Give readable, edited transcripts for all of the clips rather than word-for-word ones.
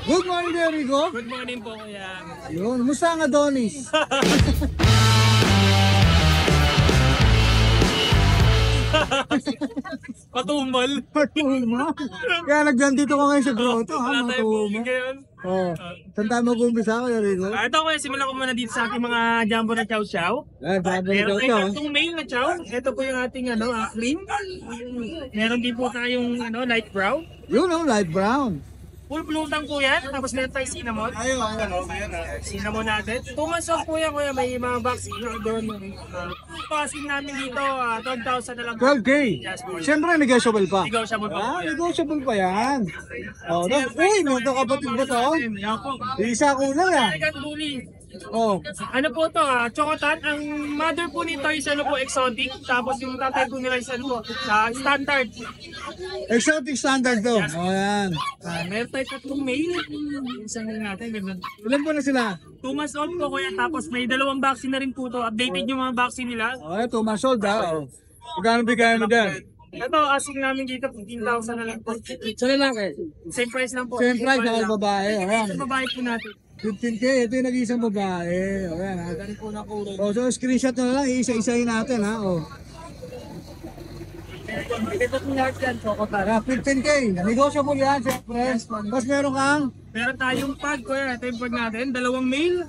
Good morning, Rico. Good morning po, kuya. Yun, musta ang Adonis? Patumbol. Matuma. Kaya nagdandito ko ngayon sa grotto, ha? Wala tayong Matuma. booking ngayon. Oh. Saan tayo mag-umpisa ko, Rico? Ito kuya, simulan ko muna dito sa ating mga jumbo na chow chow. Sabi Meron ko tayong itong mail na chow. Ito po yung ating cream. Meron din po tayong light brown. Yun, light brown. Full blue lang po yan. Tapos meron tayong cinnamon. Cinnamon natin. 2 months off po yan kuya. May mga vaccine doon. Passing namin dito, 12,000 na lang. 12K. Yes, po. Siyempre, negotiable pa. Negotiable pa po yan. Negotiable pa yan. Oh, uy, may kapatid ba to? Yan po. Isa kulang ah. American Bully. Oh, Ano po to Chocotat. Ang mother po nito is exotic. Tapos yung tatay po nila is standard. exotic standard to. Oh, yan. Meron tayo tatlong male. Isang na natin. Ilan po na sila? 2 months old po kuya. Tapos may 2 vaccine na rin po to. Updated yung mga vaccine nila. Oh, ito, masold ha. Oh. Magkano bigay mo dyan? Ito, asking namin dito 15,000 na lang po. Sa lalaki? Same price lang po. Same price Same sa babae. Ayan. Sa babae po natin. 15K, ito yung nag-iisang babae. O yan ha. Ganun po na kulay. O, so screenshot na lang, isa-isahin natin ha. O. Ito po lahat yan, Chocotat. 15K, negotiable yan, syempre. Tapos meron kang Meron tayong pag kuya. Ito yung pag natin. 2 male.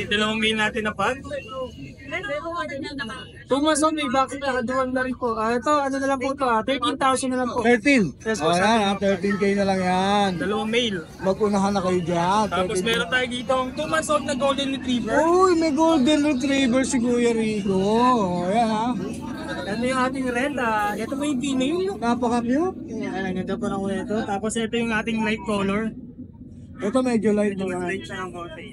Dalawang mail natin na pag. 2 months on, may vaccine na kaduan na rin po. Ito, ano na lang po ito 13,000 na lang po. 13. Yes, O yan ha, 13K na lang yan. 2 mail. Mag-unahan na kayo dyan. Tapos 13K. meron tayo dito ang 2 months old na golden retriever. Uy, may golden retriever si Kuya Rico. O yan ha. Ano yung ating red? Ito po yung female. Napaka-cute. Ayan, ito po na ko ito. Tapos ito yung ating light color. Ito medyo light na yan. Light siya ng konti.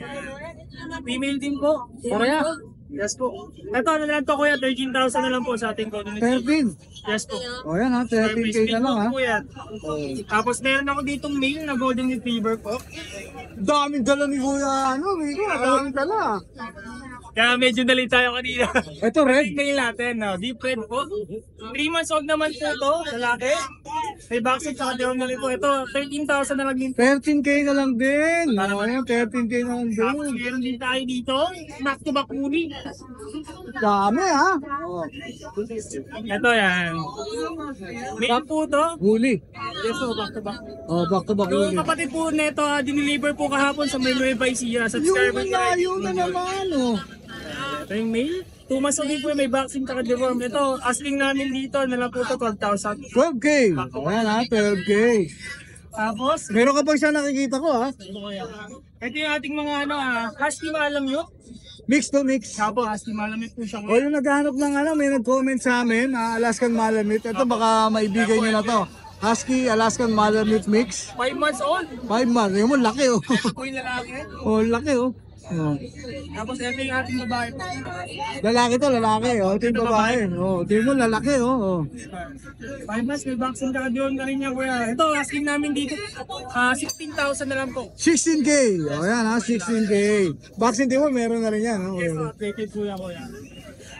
Female din po. Pareha. Yes po. Ito ano na lang to kuya, 13,000 na lang po sa ating golden retriever. 13. Yes po. O yan ha, 13K na lang ha. Po yan. Tapos meron ako ditong male na golden retriever po. Daming dala ni Kuya, Rico. Daming dala. Kaya medyo dali tayo kanina. Ito red. Kayo natin, deep red po. 3 months old naman po ito, lalaki. May vaccine sa kadirong na rin po. Ito, 13,000 na lang din. 13K na lang din. O yan, 13K na lang Tapos din. meron din tayo dito, back to back uli. Dami ha. Ito yan. Male po ito. Huli. Yes po, back to back. Oh, back to back Yung huli. kapatid po nito, dineliver po kahapon sa may Nueva Ecija. Subscriber Yung malayo na naman oh. Ito yung male. 2 months old din po, may vaccine tsaka deworm. Ito, asking namin dito, na lang po ito, 12,000. 12K. O yan ha, 12K. Tapos, Meron ka pa siya nakikita ko ha. ito yung ating mga husky malamute. Mix to mix. Sabo, husky malamute po siya. O yung naghahanap ng may nag-comment sa amin, Alaskan Malamute. Ito baka maibigay nyo na to. Husky Alaskan Malamute Mix. 5 months old. 5 months. Yung mo, laki oh. Po yung lalaki. Oh, laki oh. Oh. Tapos ito yung ating babae po. Lalaki to, lalaki. Oh, ito yung babae. Oh, ito yung lalaki oh. 5 months, may vaccine tsaka deworm na rin niya kuya. Ito, asking namin dito, 16,000 na lang po. 16K. O yan ha, 16K. Vaccine din mo, meron na rin yan. Oh. So, updated po yan kuya.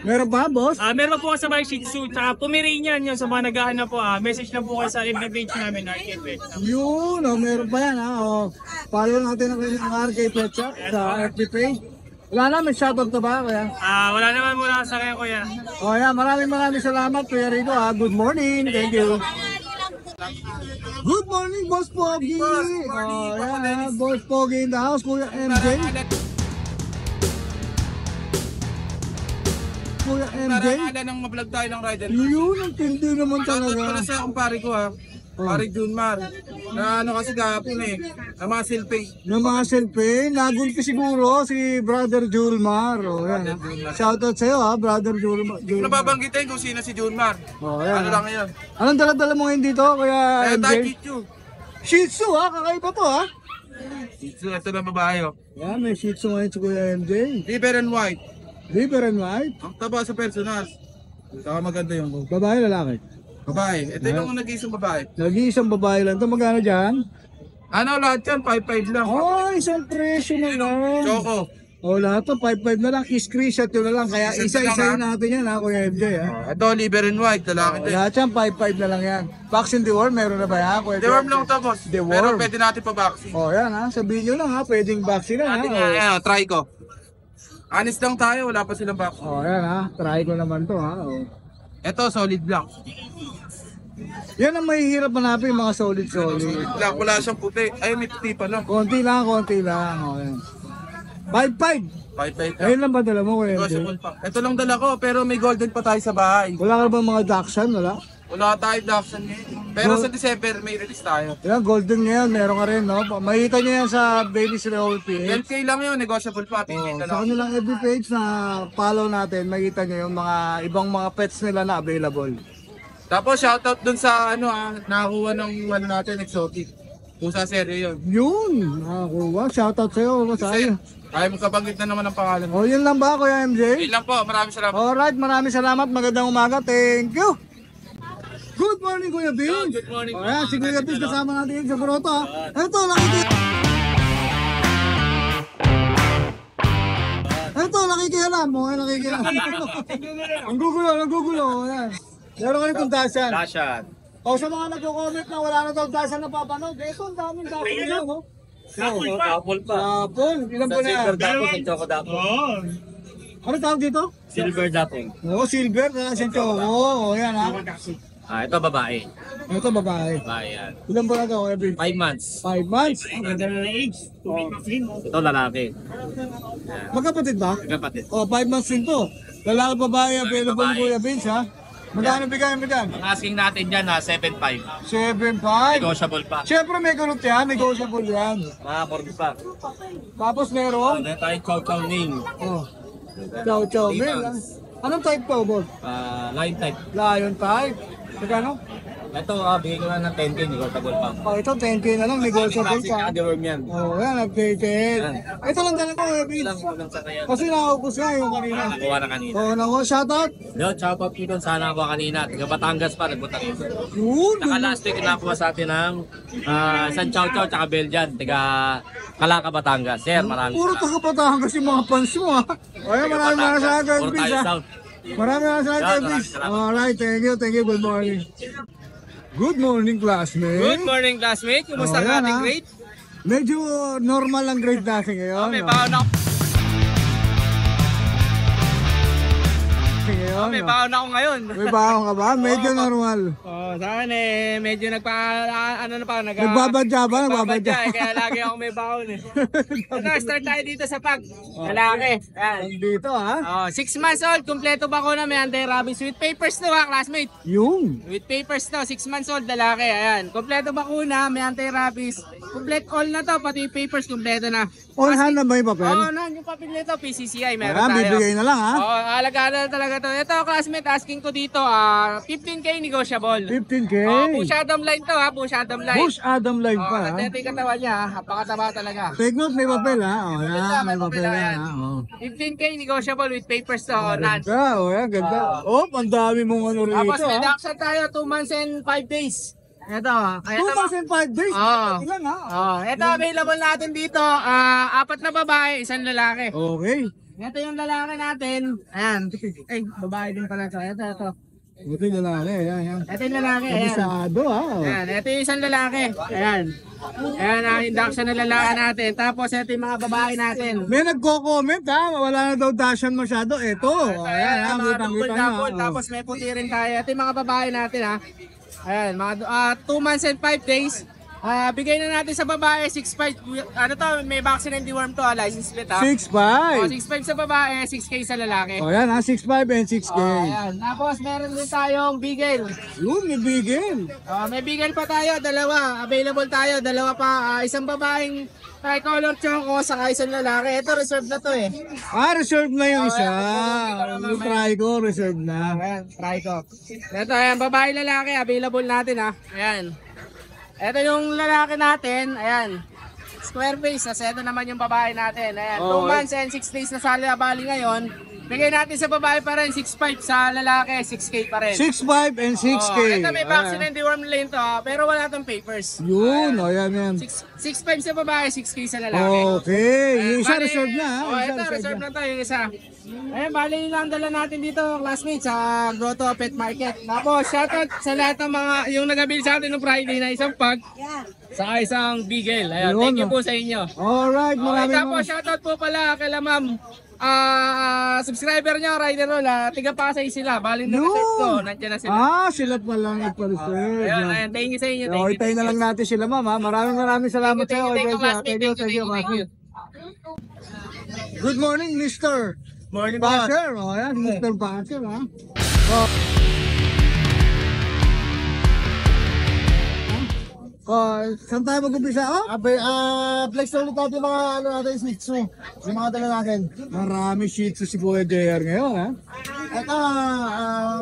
Meron pa, boss? Meron po kasabay Shih Tzu, tsaka Pomeranian yun sa mga naghahanap po. Message lang po kayo sa FB page namin, RK Pet. Yun, meron pa yan ha. Oh. Follow natin ang RK Pet Shop sa FB page. Wala na, may shoutout na ba? Kaya? Wala naman muna sa kanya kuya. O yan, maraming salamat Kuya Rico ha. Good morning, thank you. Good morning, Boss Pogi! O yan ha, Boss Pogi in the house, Kuya MJ. Kuya MJ. Parang nang ma-vlog tayo ng rider. Yun, ang tindi naman Shoutout talaga. pala sa kumpare ko ha. Pare Junmar. Na ano kasi kahapon na mga selfie. Ng mga selfie, nagulpi siguro si Brother Julmar. O yan ha. Shoutout sa'yo ha, Brother Julmar. Nababanggitin kung sino si Junmar. O yan Ano ha. lang ngayon? Anong dala-dala mo ngayon dito, Kuya Eh, tayo MJ? Chichu. Shih Tzu ha, kakaiba to ha. Chichu, ito na babae oh. Yan, may Shih Tzu ngayon si Kuya MJ. Liver and white. Liver and white. Ang taba sa personal. Saka maganda yung Babae, lalaki. babae. Ito yung nag-iisang babae. Nag-iisang babae lang. Ito magkano dyan? Ano lahat yan? 5-5 lang. Oh, isang presyo na lang. Choco. O lahat to, 5-5 na lang. I-screenshot yun na lang. Kaya isa-isayin natin yan ha, Kuya MJ ha. Ito, liver and white, lalaki din. Lahat yan, 5-5 na lang yan. Vaccine deworm, meron na ba yan? Kuya Deworm MJ? lang to, boss. Deworm. Pero pwede natin pa-vaccine. O yan ha, sabihin nyo lang ha, pwedeng vaccine na ha. Ayan, try ko. Honest lang tayo, wala pa silang vaccine. O yan ha, try ko naman to ha. O. Ito, solid black. Yan ang mahihirap manapin yung mga solid-solid. Black, wala siyang puti. Ay, may puti pa lang. Konti lang, konti lang. O yan. 5-5. 5-5 lang. Ayun lang ba dala mo, Kuya MJ? Negotiable pa. Ito lang dala ko, pero may golden pa tayo sa bahay. Wala ka ba mga Dachshund? Wala? Wala tayo Dachshund ngayon. Pero sa December, may release tayo. Yan, golden ngayon, meron ka rin, no? Makita nyo yan sa Baby's Reol PH. 10K lang yun, negotiable pa. Oh, Tingin na sa lang. kanilang FB page na follow natin, makita nyo yung mga ibang mga pets nila na available. Tapos shoutout dun sa nakakuha ng natin, exotic. Pusa serye yun. Yun! Nakakuha. Shoutout sa'yo, masayo. Ay, magkabanggit na naman ang pangalan mo. O, yun lang ba, Kuya MJ? Yun lang po, maraming salamat. Alright, maraming salamat. Magandang umaga. Thank you! Good morning, Kuya Vince! Good morning. O, yan, si Kuya Vince kasama natin sa Grotto, ha? Ito, nakikita. Ito, nakikialam mo. Nakikialam. Ang gugulo. Yan. Meron ka rin kung dasan. Dashan. O sa mga nagko-comment na wala na daw dasan na papanood, ito ang daming dasan na, no? Apple pa. Sapon, ilan Sa po na yan? silver dapong, sa choco dapong. Ano tawag dito? Silver dapong. Oo, silver, na siya choco. O, yan ha. Ito babae. Ito babae. Babae yan. Ilan po na ito, every 5 months. 5 months. Ito lalaki. Magkapatid ba? Kapatid. O, 5 months din to. Lalaki babae, available Babae. Kuya Vince ha. Magkano bigay mo dyan? Ang asking natin dyan 7.5. 7.5. Negotiable pa. Siyempre may gulot yan, negotiable yan. Mga corgi pa. Tapos meron. Meron tayong chow name. Oh. Chow. Meron. Anong type to, boss? Line type. Lion type. Magkano? Ito, bigay ko na ng 10K. Negotiable pa. Oh, ito 10K na lang, negotiable Classic pa. deworm yan. Oh, yan, updated. Ito lang dala ko, Ilang Vince. kulang sa kanya. Kasi nakaupos nga yung kanina. Nakuha na kanina. Oh, nako, shoutout. Yo, shoutout dito sana ako kanina. Taga Batangas pa, nagpunta rito. Yun. Saka last week nakuha sa atin ng isang chow chow tsaka Belgian, taga Calaca, Batangas. Sir, maraming Puro salamat. taga-Batangas yung mga fans mo, ha. O, yan, maraming salamat, Puro Vince, tayo ha. sound. Maraming salamat, Maraming Vince. salamat. Alright, thank you, good morning. Good morning, classmate. Good morning, classmate. Oh, Kumusta yan, ang ating ha? grade? Medyo normal ang grade natin ngayon. May no? baon ako. Ngayon, May no? baon ako ngayon. May baon ka ba? Medyo normal. Oh, sa akin medyo Nagbabadya ba? Nagbabadya? Kaya lagi ako may baon eh. Ito, start tayo dito sa pag. Lalaki. Yan. Dito, ha? Oh, 6 months old, kumpleto ba ko na may anti-rabies with papers to ha, classmate? Yung. With papers to, 6 months old, lalaki. Ayan, kumpleto bakuna, may anti-rabies. Complete all na to, pati papers kumpleto na. On hand na ba yung papel? Oo, yung papel nito, PCCI, meron Ah, tayo. bibigay na lang, ha? Oo, alagaan na talaga to. Ito, classmate, asking ko dito, 15K negotiable. 15K. Oh, Bush Adam line to ha, Bush Adam line. Bush Adam Live Oh, pa, ha? ito yung katawan niya, ha? Napakataba talaga. Take note, may papel, ha? O, Ganda, yan, may may papel, papel, ha? yan. Oh. 15K negotiable with papers to, non. Ganda, o, yan, ganda. Oh, ang dami mong ano Tapos rito, may ha? Dachshund tayo, 2 months and 5 days. Ito, ha. 2,005 days. Oo. Ilan, ha? Oh, ito available natin dito, 4 na babae, 1 lalaki. Okay. Ito yung lalaki natin. Ayan. Ay, babae din pala ito. Ito. Ito yung lalaki, yan, yan. Ito yung lalaki. Ayan. Kabisado, ha? O. Ayan. Ito yung isang lalaki. Ayan. Ayan, induction na lalaki natin. Tapos ito yung mga babae natin. May nagko-comment, ha? Wala na daw dashan masyado. Ito. Ayan, ha? Mga double Kitang-kita double. na. Tapos may puti rin tayo. Ito yung mga babae natin ha. Ayan, mga 2 months and 5 days. Bigay na natin sa babae 6.5. Ano to, may vaccine and deworm to, license plate ha. 6'5". 6.5 sa babae, 6K sa lalaki. O yan, ha? 6'5 and 6K. Ayan. Tapos meron din tayong bigel. Yun, may bigel. May bigel pa tayo, dalawa. Available tayo, dalawa pa. Isang babaeng tricolor choco, saka isang lalaki. Ito, reserve na to eh. Ah, reserve na yung isa. Yung try ko, reserve na. Ayan, try ko. Ito, ayan, babae lalaki, available natin ha. Ayan. Ito yung lalaki natin, ayan. Square face, kasi ito naman yung babae natin. Ayan, 2 months and 6 days na sali bali ngayon. Bigay natin sa babae pa rin, 6.5. Sa lalaki, 6K pa rin. 6'5 and 6K. Ito may vaccine and deworm lane to, pero wala tong papers. Yun, o yan yan. 6.5 sa babae, 6K sa lalaki. Okay, yung isa Bali, reserve na. Oh, ito, reserve na to, yung isa. Ayun, bali lang dala natin dito, classmates, sa Grotto Pet Market. Tapos, shoutout sa lahat ng mga, yung nagabili sa atin ng Friday na isang pug, sa isang bigel. Ayun, Yun, thank you po sa inyo. Alright, Okay, maraming tapos, shoutout po pala kay ma'am. Subscriber nyo, Rider Roll, tiga Pasay sila. Bali na reserve ko, nandiyan na sila. sila pa lang nagpa-reserve. Ayun, thank you sa inyo. O, itayin na lang natin sila, ma'am. Maraming salamat sa iyo. Thank you, Thank you. Good morning, Mr. Morning, Passer. O, yan, Mr. Passer, ha? Saan tayo mag-umpisa? Flex na ulit natin yung mga ano natin, Shih Tzu. Yung mga dala natin. Marami Shih Tzu si Kuya JR ngayon, ha? Ito,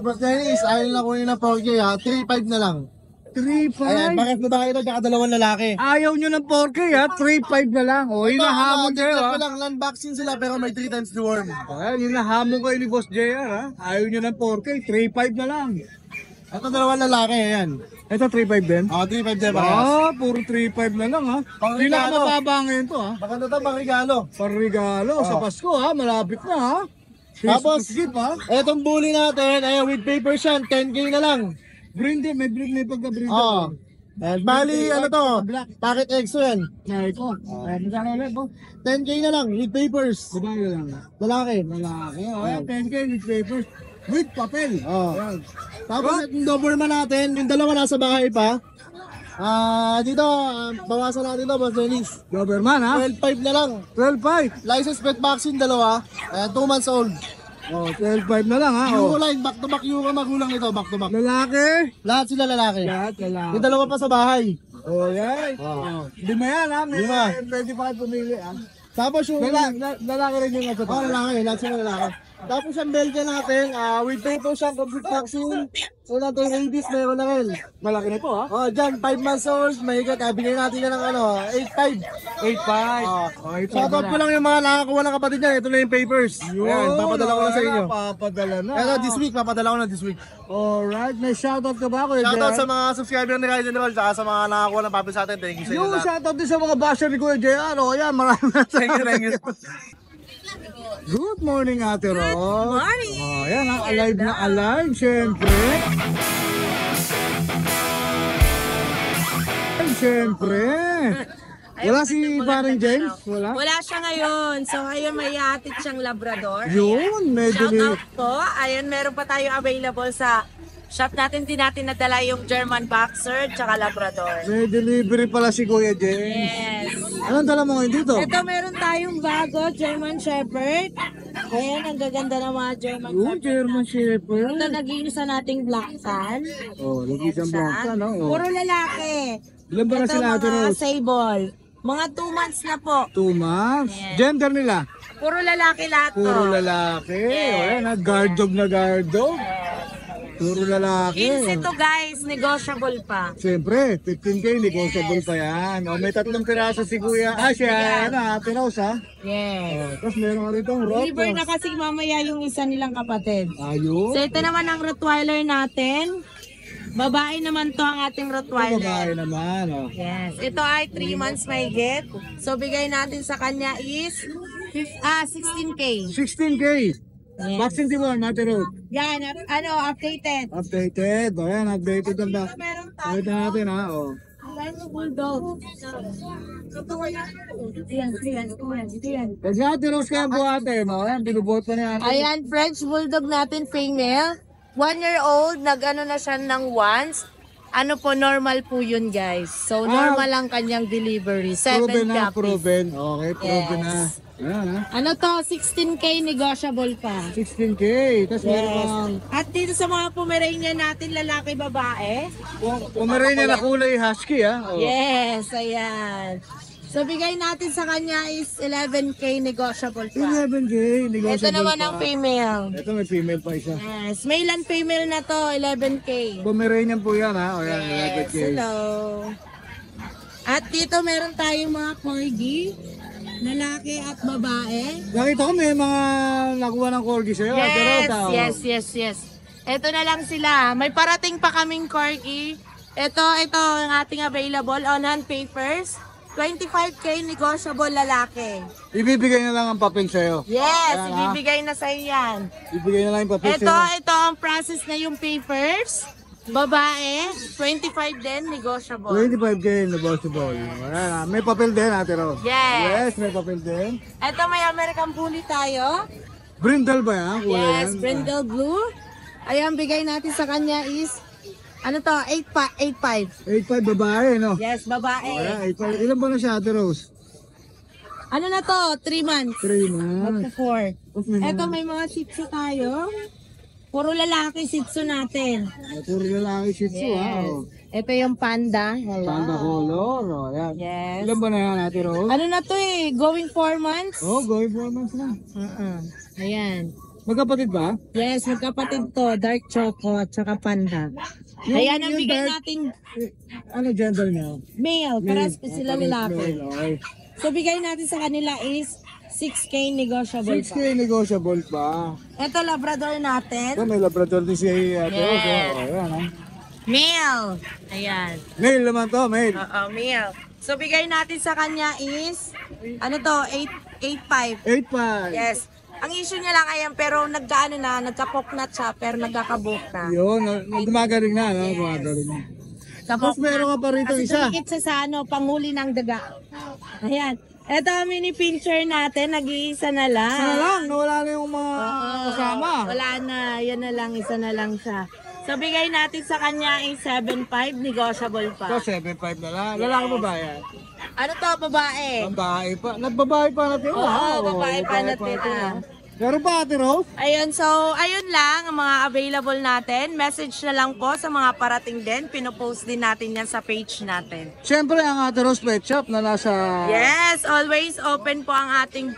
Boss Dennis, ayaw na kunin ng 4K ha. 3.5 na lang. 3.5. Ayan, bakit babae ito, tsaka dalawang lalaki. Ayaw nyo ng 4K, ha? 3.5 na lang. O, hinahamon kayo, ha? Ito lang, land vaccine sila pero may 3 times the worm. Ayan, hinahamon kayo ni Boss JR, ha? Ayaw nyo ng 4K, 3.5 na lang. Ito dalawang lalaki, ayan. Ito 3.5 din? 3.5 din ba? Puro 3.5 na lang, ha? Pang Hindi na regalo. mababa ngayon to, ha? Maganda ito, pang regalo. Parigalo sa Pasko, ha? Malapit na, ha? Tapos, gift, ha? etong bully natin, ayan, with papers yan, 10K na lang. Brindle, may pagka-brindle. Oo. Bali, ano to, packet exo yan. Kaya ito. Magkano ulit, po? 10K na lang, with papers. Babae lang, ha? Lalaki. Malaki, ha? 10K with papers. With papel. Oo. Tapos, yung Doberman natin, yung dalawa nasa bahay pa. Dito, bawasan natin to, Boss Dennis. Doberman, ha? 12.5 na lang. 12.5. License pet vaccine, dalawa. 2 months old. Oh, 12.5 na lang, ha? Euro Oh. line, back to back yung magulang nito, back to back. Lalaki. Lahat sila lalaki. Lahat, lalaki. Yung dalawa pa sa bahay. Oh, yan. Oh. Lima yan, ha? Lima. Pwede pa kayo pumili, ha? Tapos yung... Lalaki rin yung nasa lalaki, lahat sila lalaki. Tapos ang Belgian natin, with papers siya, complete vaccine. So natin rabies, meron na rin. Malaki na po, ha? Dyan, 5 months old, mahigat, bigay natin yan ng 8.5. 8.5. Oh, 8.5 Shoutout ko lang yung mga nakakuha ng kapatid niya, ito na yung papers. Ayan, papadala ko na sa inyo. Papadala na. Ito, this week, papadala ko na this week. Alright, may shoutout ka ba, Kuya Shoutout JR? sa mga subscriber ni Ryzen Roll, tsaka sa mga nakakuha ng papers sa atin. Thank you sa inyo Yung lahat. shoutout din sa mga basher ni Kuya JR. O, yan, maraming Thank you. Good morning, Ate Ros. Good morning. Oh, yan, ha? Alive na alive, syempre. Syempre. Wala si Parang James? Wala? Wala siya ngayon. So ngayon may hatid siyang Labrador. Yun, medyo Shout out po. Ayun, meron pa tayo available sa shop natin. Di natin nadala yung German Boxer tsaka Labrador. may delivery pala si Kuya James. Yes. Anong dala mo ngayon dito? Ito meron tayong bago, German Shepherd. Ayan, ang gaganda ng mga German Yung Shepherd. German Shepherd. Ito nag-iisa nating Black Sun. Oh, lagi siyang blanca, no? Oh. Puro lalaki. Ilan ba na Ito sila, Ate mga Ros? sable. Mga 2 months na po. 2 months. Yes. Gender nila? Puro lalaki lahat to. Puro lalaki. O yan, ha? Guard dog na guard dog. Puro lalaki. Ins ito guys, negotiable pa. Siyempre, 15K, negotiable pa yan. O, may 3 piraso si Kuya. Siya, Ate Rose, ha? Yes. Tapos meron ka rito ang Deliver na Rottweiler. kasi mamaya yung isa nilang kapatid. Ayun. So ito naman ang Rottweiler natin. Babae naman to ang ating Babae Rottweiler. naman, o. Yes. Ito ay 3 months may get. So bigay natin sa kanya is 16K. 16K. Yes. Vaccine Timor, Ate Rose. Yan, updated. Updated. O yan, updated ang So, meron tayo. Pakita natin, ha? O. Ano bulldog? Yan. Kasi Ate Rose kaya buhate, mo. Ayan, binubuhat pa niya. Ayan, French Bulldog natin, female. 1-year-old, nag-ano na siya ng once. Ano po, normal po yun, guys. So, normal ang kanyang delivery. 7 Proven na, copies. proven. Okay, proven Yes. na. Ayan, ha? Ano to, 16K negotiable pa. 16K. Tapos meron kang At dito sa mga Pomeranian natin, lalaki, babae. pumaray niya na kulay husky, ha? O. Yes, ayan. So, bigay natin sa kanya is 11K negotiable pa. 11K, negotiable Ito naman pa. ang female. Ito may female pa isa. Yes, male and female na to, 11K. Pomeranian po yan, ha? O yan, Yes, 11K. hello. At dito meron tayong mga corgi. lalaki at babae. Nakita ko may mga nakuha ng corgi sa'yo. Ate Rose, ah. Yes. Ito na lang sila. May parating pa kaming corgi. Ito ang ating available on-hand papers. 25K negotiable lalaki. Ibibigay na lang ang papel sa'yo. Yes, Ayan, ibibigay na sa yan. Ibibigay na lang yung papel Ito sa'yo. ang process na yung papers. Babae, 25 din, negotiable. 25K negotiable. Ayan, may papel din, Ate Rose. Yes. May papel din. Ito may American Bully tayo. Brindle ba yan? Kulay Yes, yan? brindle blue. Ayan, bigay natin sa kanya is, ano to, 8.5. 8.5 babae, no? Yes, babae. Ayan, 8.5. Ilan ba na siya, Ate Rose? Ano na to, 3 months. 3 months. 4. Okay. Ito may mga shih tzu tayo. Puro lalaki shih tzu natin. Puro lalaki shih tzu, ha? Yes. Ito yung panda. Hello. Panda color, oh, ayan. Yes. Ilan ba na yan, Ate Rose? Ano na to going 4 months? Oh, going 4 months na. Ayan. Magkapatid ba? Yes, magkapatid to. Dark choco at saka panda. Ayan ang bigay natin Ano gender niya? male. Para sila lalaki. Okay. So bigay natin sa kanila is 6K negotiable 6K pa. negotiable pa. Ito Labrador natin. Ito, may Labrador din si Ate Rose. Yes. Oh, ayan, ha? Male. Ayan. Male naman to, male. Male. So bigay natin sa kanya is ano to, 8.5. 8.5. Yes. Ang issue niya lang ayan pero nagka-poknat siya pero nagkakabuk na. Yun, gumagaling na, no? Gumagaling na. Tapos meron ka pa rito Kasi isa. dumikit siya sa panghuli ng daga. Ayan. Ito ang mini pincher natin, nag-iisa na lang. Sana lang, nawala na yung mga kasama. Wala na, yan na lang, isa na lang siya. So bigay natin sa kanya ay 7.5, negotiable pa. Ito, 7.5 na lang. Lalaki ba ba yan? Ano to, babae? Babae pa. Nagbabae pa natin. Oo, babae pa natin. Meron pa, Ate Rose? Ayun, so ayun lang ang mga available natin. Message na lang po sa mga parating din. Pinopost din natin yan sa page natin. Siyempre, ang Ate Rose Pet Shop na nasa... Yes, always open po ang ating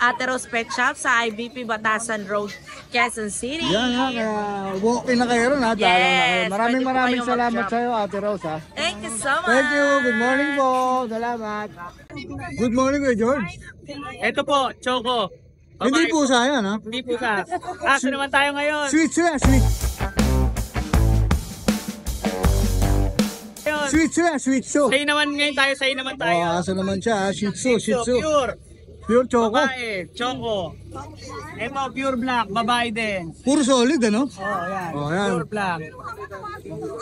Ate Rose Pet Shop sa IBP Batasan Road, Quezon City. Yan ha, kaya walk-in na kayo ron ha. Yes, Dalaw na kayo. pwede Maraming po maraming kayong salamat mag-shop. sa iyo, Ate Rose ha. Thank you so much. Thank you. Good morning po. Salamat. Good morning, Kuya George. Ito po, Choco. Hindi po sa yan ha. Hindi po sa. Aso naman tayo ngayon. Sweet siya, sweet. Sweet siya, sweet show. Sa'yo naman ngayon tayo, sa'yo naman tayo. Oh, aso naman siya, Shih Tzu, Shih Tzu. Pure. Pure choco. Babae, Choco. Ito, pure black, babae din. Puro solid ano? Yan. Oh, yan. Pure black.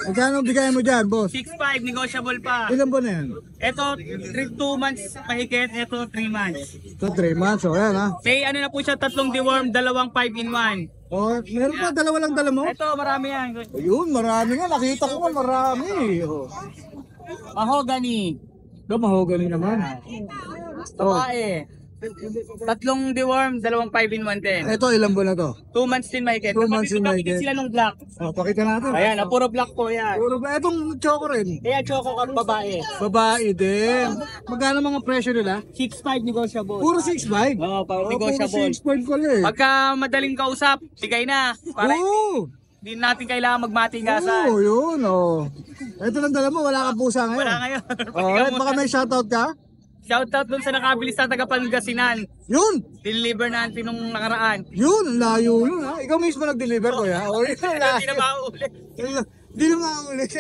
Magkano bigay mo dyan, boss? 6'5", negotiable pa. Ilan ba na yan? Ito, 2 months mahigit. Ito, 3 months. Ito, 3 months. O, yan ha. May ano na po siya, 3 deworm, 2 5-in-1. O, meron pa, dalawa lang dala mo? Ito, marami yan. Ayun, marami nga. Nakita ko nga, marami. O. Mahogany. Ito, mahogany naman. Babae. 3 deworm, 2 5-in-1 din. Ito, ilan ba na to? 2 months din mahigit. 2 months din mahigit. Sila nung black. O, pakita natin. Ayan, puro black po yan. Puro ba? Itong choco rin. Kaya Choco at babae. Babae din. Magkano mga presyo nila? 6'5", negotiable. Puro 6.5. Oo, puro Puro negotiable. 6.5 ko eh. Pagka madaling kausap, bigay na. Para Oo. hindi natin kailangan magmatigasan. Oo, yun. Oh. Ito lang dala mo, wala kang pusa ngayon. Wala ngayon. Oh, baka may shoutout ka? Shoutout dun sa nakabilis na taga Pangasinan. Yun! Deliver natin nung nakaraan. Yun, ang layo yun ha. Ikaw mismo nag-deliver ko ya. O, yun, ang Hindi na layo. maulit. Hindi na maulit.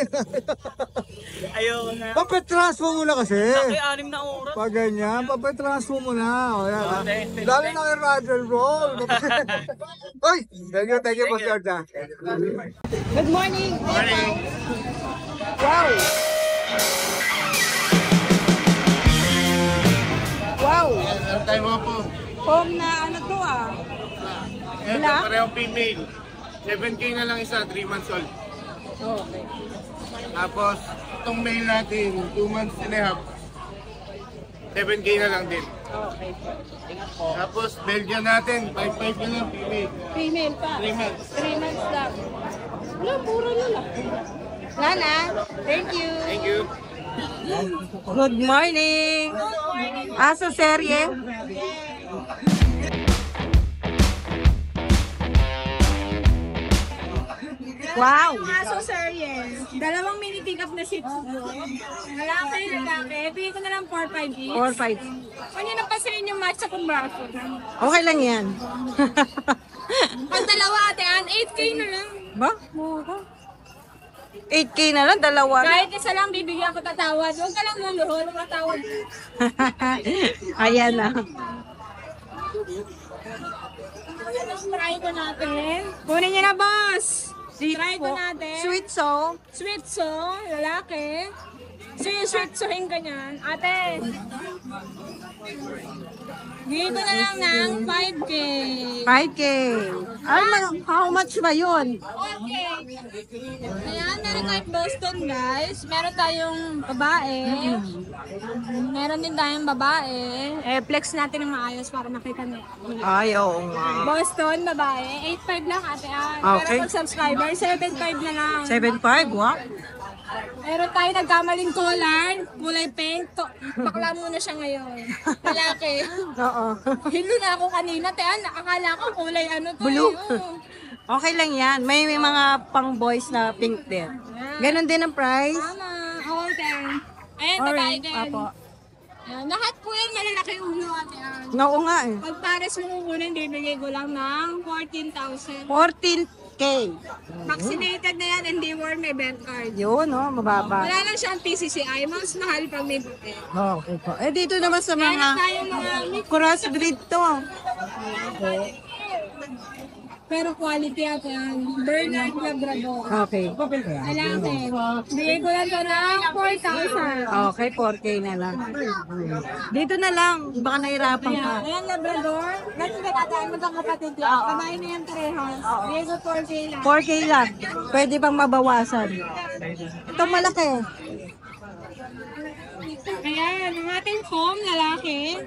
Ayoko na. Papetransfer muna kasi. Ay, 6 na oras. Pag ganyan, papetransfer muna. O, yan ha. Okay. Lalo na kay Roger Roll. Oy! Thank you, Boss George ha. Good morning. Morning. Wow. Meron tayo mga po. Home na ano to Ito, Black? parehong female. 7K na lang isa, 3 months old. Okay. Tapos, itong male natin, 2 months and a half. 7K na lang din. Okay. Tapos, Belgian natin, 5'5 na lang, female. Female pa. 3 months. 3 months lang. Wala, puro lalaki. Lala, thank you. Thank you. Good morning. Aso serye. Wow! Aso Syrian. Dalawang mini pick up na shih tzu. Lalaki. Bigay ko na lang 4-5 each. 4-5. Kung yun ang pasayin yung match sa kumbraso. Okay lang yan. Pag dalawa ate, 8K na lang. Ba? 8K na lang, dalawa. Kahit isa lang bibigyan ko tatawad. Huwag ka lang luluhol, matawad. Ayan na. Try ko natin. Kunin niya na, boss. Try ko natin. Sweet so. Sweet so, lalaki. Sweet sohin ka niyan. Ate. Dito na lang ng 5K. 5K. Ay, how much ba yun? Okay. Ayan, meron tayong Boston, guys. Meron tayong babae. Meron din tayong babae. Flex natin ng maayos para makita niyo. Ay, oo nga. Boston, babae. 8.5 lang, ate. Okay. Pero pag subscriber, 7.5 na lang. 7.5, wow. Meron tayo nagkamaling collar, kulay pink. Bakla muna siya ngayon. Lalaki. Oo. Hilo na ako kanina. Tean, akala ko kulay ano to. Blue. Oo. Okay lang yan. May mga pang boys na pink din. Ganon din ang price. Tama. Oo, Tean. Ayan, babae Alright. din. Apo. Ayan, lahat po yan malalaki ulo, ate. Oo nga eh. Pag pares mo kukunin, bibigay ko lang ng 14,000. 14K. Vaccinated na yan, hindi worm, may bent card. Yun, oh, mababa. Wala lang siyang PCCI, mas mahal pag may puti. Okay po. Eh, dito naman sa Meron mga tayong mga mix, crossbreed to. pero quality ate yan. Bernard Labrador. Okay. Lalaki. Bigay ko lang ito ng 4,000. Okay, 4K na lang. Dito na lang. Baka nahirapan ka. Ayan, Labrador. Ganun ba tatay mo itong kapatid ko? Kabahin na yan, parehas. Bigay ko 4K lang. 4K lang. Pwede bang mabawasan? Ito malaki. Ayan, ang ating foam, lalaki.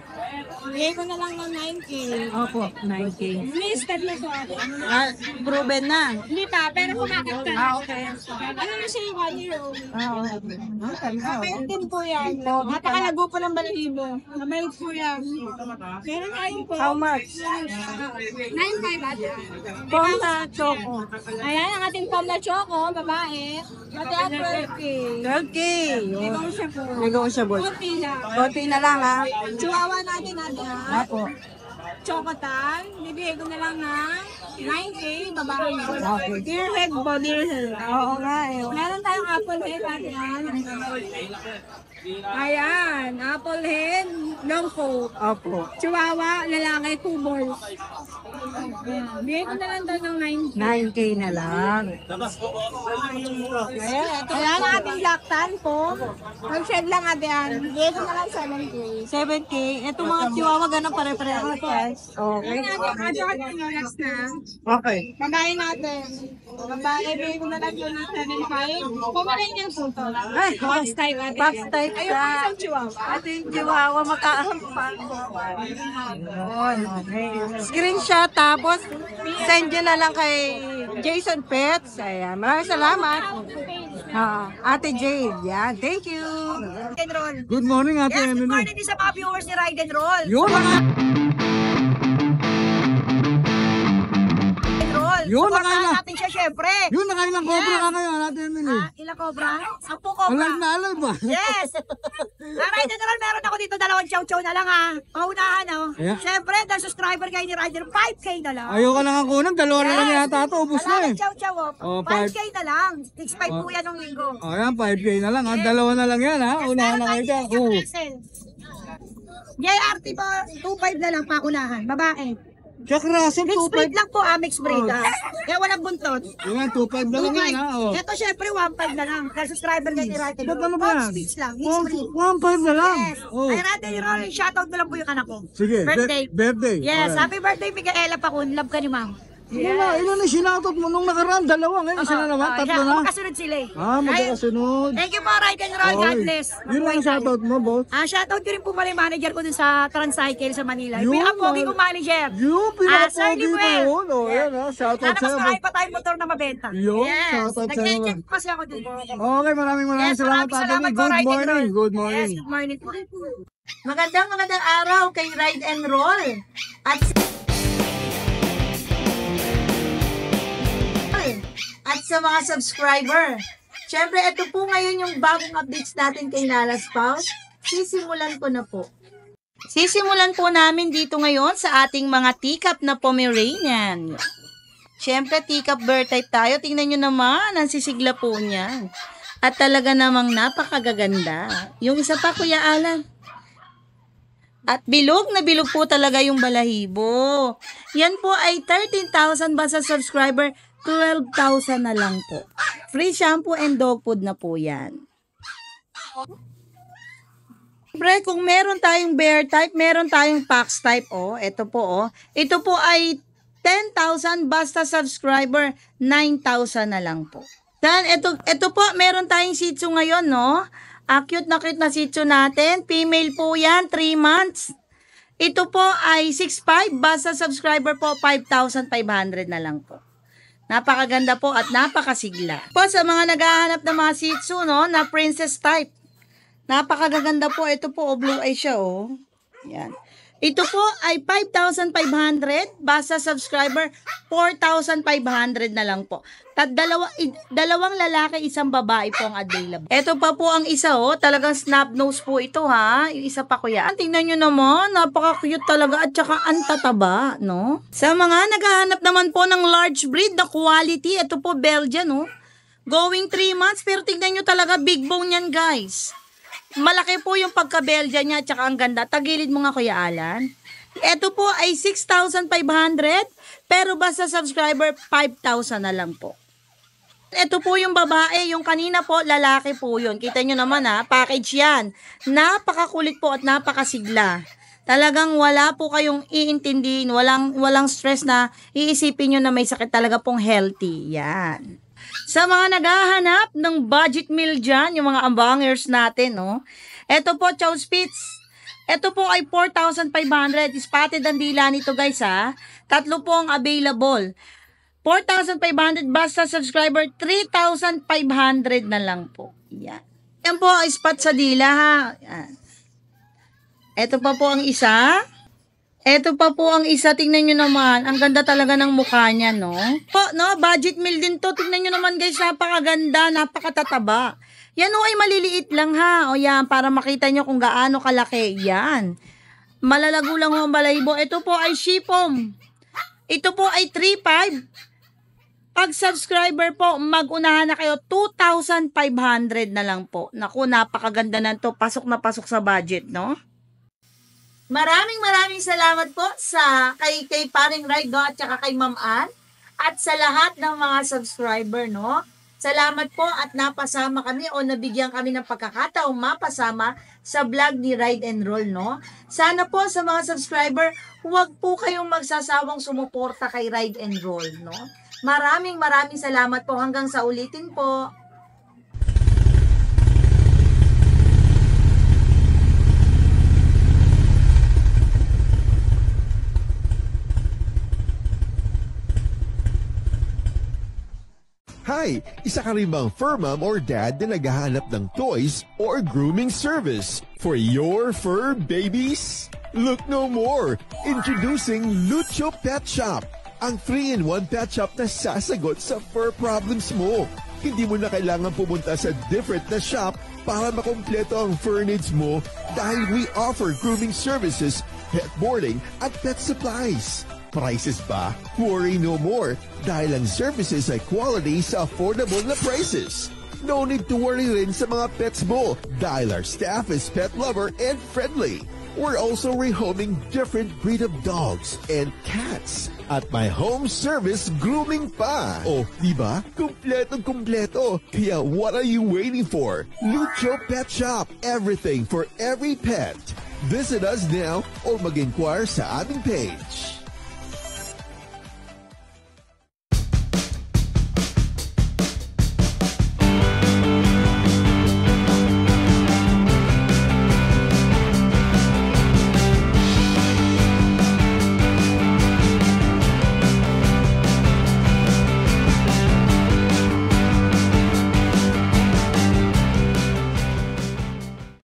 Bigay ko na lang ng 9K. Opo, 9K. Listed na to ate. Ah, proven na. Hindi pa, pero kumakit ka. Okay. Ano na siya yung 1 year old? Ah, Pwede po yan. Napakalago po ng balahibo. Mabait po yan. Meron tayong po. How much? 9.5 ate. Pong na choco. Ayan, ang ating pom na choco, babae. Ate ang 12K. 12K. Ikaw siya po. Negotiable. Kunti lang. Konti na lang ha. Chihuahua natin ate. Apo. Chocotan. Bibigay ko na lang ng 9K, babae. Okay. Deer head po, deer head. Oo nga eh. Meron tayong apple head ate. Ayan, apple head, long coat. Opo. Chihuahua, lalaki, 2 balls. Ayan, bigay ko na lang daw ng 9K. 9K na lang. Ayan, ang ating black tan po. Mag-shed lang ate yan. Bigay ko na lang 7K. 7K. Ito mga chihuahua ganun pare-pareho price. Okay. Ating last na. Okay. Babae natin. Babae, bigay ko na lang yun ng 7.5. Pumalay niyan po to. Ay, Box type ate. box type Ayun, ka. isang chihuahua. Ito yung chihuahua magkaahampan. Yun, okay. Screenshot tapos send nyo na lang kay Jason Pets. Ayan. Maraming salamat. Ate Jade. Yan. Thank you. Good morning, Ate Yes, good Emily. morning din sa mga viewers ni Ride and Roll. Yun ang Yun, Supportahan nakain na. natin siya syempre. Yun, nakailang cobra ka ngayon, Ate Emily. Ilang cobra? 10 cobra. Alive na alive ba? Yes! Ride and Roll, meron ako dito 2 chow-chow na lang ha. Paunahan oh. Yeah. Syempre, dahil subscriber kayo ni Rider, 5K na lang. Ayoko na nga kunan, dalawa na lang yata ito, ubus na eh. Chow-chow Oh, 5K na lang. 6.5 po yan ng linggo. Ayan, 5K na lang, ha? Dalawa na lang yan, ha? Unahan na kayo dyan. Oh. JRT po, 2.5 na lang paunahan. Babae. Jack Russell, Mixed breed 2.5. lang po mixed breed Kaya walang buntot. Ayan, 2.5 na lang yan, ha? Oh. Ito syempre 1.5 na lang. Dahil subscriber kayo ni Rider. Ba't ano ba yan? Speech lang, mixed breed. 1.5 na lang. Yes. Oh. Ay, Rider Roll, shoutout mo lang po yung anak ko. Sige, Birthday. birthday. Yes, Alright. happy birthday Micaela Pacun. Love ka ni ma'am. Ilan na sinautot mo nung nakaraan? Dalawa, ngayon isa na naman, tatlo na. Magkasunod sila eh. Magkakasunod. Thank you po, Ride and Roll. God bless. Yun lang ang shoutout mo, boss. Shoutout ko rin po pala yung manager ko dun sa Transcycle sa Manila. Yun, Yung pinaka-pogi kong manager. Yung Sir pinaka-pogi mo Limuel. yun. Oh, yan, ha? Shoutout Sana mas sa'yo. marami pa tayong motor na mabenta. Yun, Yes. shoutout sa'yo. Nag-check kasi ako dun. Okay, maraming Yes, salamat, maraming Ate salamat Lee. po, Good Ride and morning. Roll. Good Yes, morning. good morning po. Magandang araw kay Ride and Roll. At at sa mga subscriber. Siyempre, ito po ngayon yung bagong updates natin kay Lala's Pals. Sisimulan ko na po. Sisimulan po namin dito ngayon sa ating mga teacup na Pomeranian. Siyempre, teacup bird type tayo. Tingnan nyo naman, ang sisigla po niya. At talaga namang napakagaganda. Yung isa pa, Kuya Alan. At bilog na bilog po talaga yung balahibo. Yan po ay 13,000 ba sa subscriber? 12,000 na lang po. Free shampoo and dog food na po yan. Siyempre, kung meron tayong bear type, meron tayong fox type. Oh, ito po, oh. Ito po ay 10,000 basta subscriber, 9,000 na lang po. Dan, ito po, meron tayong Shih Tzu ngayon, no? Cute na Shih Tzu natin. Female po yan, 3 months. Ito po ay 6,500, basta subscriber po, 5,500 na lang po. Napakaganda po at napakasigla. Po sa mga naghahanap ng mga Shih Tzu, no, na princess type. Napakaganda po. Ito po, blue eye siya, oh. Yan. Ito po ay 5,500. Basta subscriber, 4,500 na lang po. Dalawang lalaki, isang babae po ang available. Ito pa po ang isa, oh. Talagang snub nose po ito, ha. Yung isa pa, kuya. Tingnan nyo naman. Napaka-cute talaga at saka ang tataba, no? Sa mga naghahanap naman po ng large breed na quality, ito po Belgian, oh. Going 3 months, pero tingnan nyo talaga big bone yan, guys. Malaki po yung pagka-Belgian niya at saka ang ganda. Tagilid mo nga, Kuya Alan. Ito po ay 6,500 pero basta subscriber 5,000 na lang po. Ito po yung babae, yung kanina po lalaki po yun. Kita nyo naman ha, package yan. Napakakulit po at napakasigla. Talagang wala po kayong iintindihin, walang stress na iisipin nyo na may sakit, talaga pong healthy. Yan. Sa mga naghahanap ng budget meal dyan, yung mga ambangers natin, no? Ito po, Chow Spitz. Ito po ay 4,500. Spotted ang dila nito, guys, ha? Tatlo po ang available. 4,500 basta subscriber, 3,500 na lang po. Yan. Yan po ay spot sa dila, ha? Yan. Ito pa po ang isa. Ito pa po ang isa, tingnan nyo naman. Ang ganda talaga ng mukha niya, no? Po, no? Budget meal din to. Tingnan nyo naman, guys. Napakaganda, napakatataba. Yan o ay maliliit lang, ha? O yan, para makita nyo kung gaano kalaki. Yan. Malalago lang ang balahibo. Ito po ay Shipom. Ito po ay 3,500. Pag subscriber po, mag-unahan na kayo. 2,500 na lang po. Naku, napakaganda na to. Pasok na pasok sa budget, no? Maraming salamat po sa kay Paring Raido at saka kay Ma'am Ann at sa lahat ng mga subscriber, no? Salamat po at napasama kami o nabigyan kami ng pagkakataong mapasama sa vlog ni Ride and Roll, no? Sana po sa mga subscriber, huwag po kayong magsasawang sumuporta kay Ride and Roll, no? Maraming salamat po, hanggang sa ulitin po. Hi! Isa ka rin bang fur mom or dad na naghahanap ng toys or grooming service for your fur babies? Look no more! Introducing Lucho Pet Shop, ang 3-in-1 pet shop na sasagot sa fur problems mo. Hindi mo na kailangan pumunta sa different na shop para makompleto ang fur needs mo dahil we offer grooming services, pet boarding at pet supplies. Prices ba? Worry no more dahil ang services ay quality sa affordable na prices. No need to worry rin sa mga pets mo dahil our staff is pet lover and friendly. We're also rehoming different breed of dogs and cats at my home service grooming pa. Oh, diba? Kumpletong-kumpleto. Kaya what are you waiting for? Lucho Pet Shop. Everything for every pet. Visit us now or mag-inquire sa aming page.